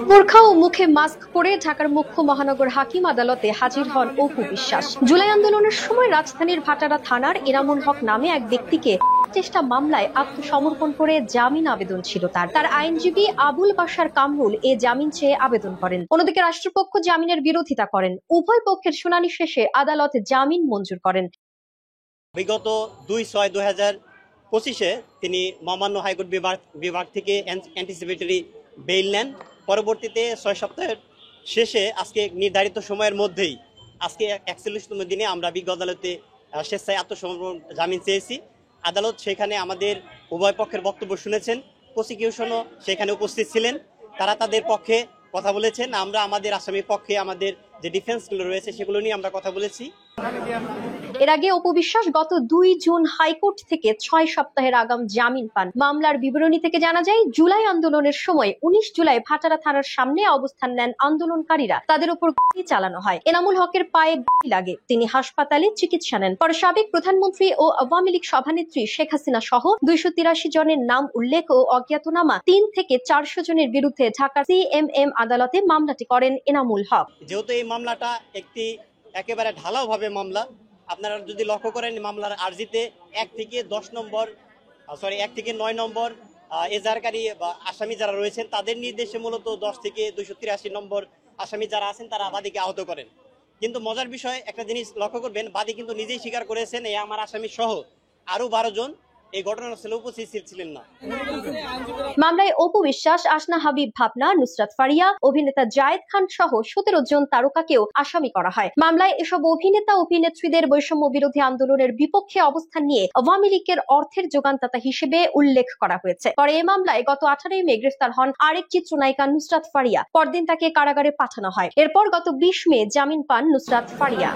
বোরখা ও মুখে মাস্ক পরে ঢাকার মুখ্য মহানগর হাকিম আদালতে হাজির হন অপু বিশ্বাস। জুলাই আন্দোলনের সময় রাজধানীর ভাটারা থানার এনামুল হক নামে এক ব্যক্তিকে চেষ্টা মামলায় আত্মসমর্পণ করে জামিন আবেদন ছিল তার আইনজীবী আবুল বাশার কামরুল এ জামিন চেয়ে আবেদন করেন। অন্যদিকে রাষ্ট্রপক্ষ জামিনের বিরোধিতা করেন। উভয় পক্ষের শুনানি শেষে আদালত জামিন মঞ্জুর করেন। বিগত 2/6/2025 তিনি মহামান্য হাইকোর্ট বিভাগ থেকে অ্যান্টিসিপেটরি বেইল নেন। পরবর্তীতে 6 সপ্তাহের শেষে আজকে নির্ধারিত সময়ের মধ্যেই আজকে 41তম দিনে আমরা বিজ্ঞ আদালতে স্বেচ্ছায় আত্মসমর্পণ জামিন চেয়েছি। আদালত সেখানে আমাদের উভয় পক্ষের বক্তব্য শুনেছেন। প্রসিকিউশনও সেখানে উপস্থিত ছিলেন। তারা তাদের পক্ষে কথা বলেছেন। আমরা আমাদের আসামির পক্ষে আমাদের যে ডিফেন্সগুলো রয়েছে সেগুলো নিয়ে আমরা কথা বলেছি। এর আগে অপু বিশ্বাস গত 2 জুন হাইকোর্ট থেকে 6 সপ্তাহের আগাম জামিন পান। মামলার বিবরণী থেকে জানা যায়, জুলাই আন্দোলনের সময় 19 জুলাই ভাটারা থানার সামনে অবস্থান নেন আন্দোলনকারীরা। তাদের উপর গুলি চালানো হয়। এনামুল হকের পায়ে গুলি লাগে। তিনি হাসপাতালে চিকিৎসা নেন। পরে সাবেক প্রধানমন্ত্রী ও আওয়ামী লীগ সভানেত্রী শেখ হাসিনা সহ 283 জনের নাম উল্লেখ ও অজ্ঞাতনামা 3 থেকে 400 জনের বিরুদ্ধে ঢাকার সিএমএম আদালতে মামলাটি করেন এনামুল হক। যেহেতু এই মামলাটা একেবারে ঢালাও ভাবে মামলা, আপনারা যদি লক্ষ্য করেন মামলার আর্জিতে 1 থেকে 9 নম্বর এজাহারকারী বা আসামি যারা রয়েছেন তাদের নির্দেশে মূলত 10 থেকে 283 নম্বর আসামি যারা আছেন তারা বাদীকে আহত করেন। কিন্তু মজার বিষয় একটা জিনিস লক্ষ্য করবেন, বাদী কিন্তু নিজেই স্বীকার করেছেন এই আমার আসামি সহ আরো 12 জন এই ঘটনাস্থলে উপস্থিত ছিলেন না। মামলায় অপু বিশ্বাস, আসনা হাবিব ভাবনা, নুসরাত ফারিয়া, অভিনেতা জায়েদ খান সহ 17 জন তারকাকেও আসামি করা হয়। মামলায় এসব অভিনেতা অভিনেত্রীদের বৈষম্য বিরোধী আন্দোলনের বিপক্ষে অবস্থান নিয়ে আওয়ামী লীগের অর্থের যোগানদাতা হিসেবে উল্লেখ করা হয়েছে। পরে এই মামলায় গত 18 মে গ্রেফতার হন আরেক চিত্রনায়িকা নুসরাত ফারিয়া। পরদিন তাকে কারাগারে পাঠানো হয়। এরপর গত 20 মে জামিন পান নুসরাত ফারিয়া।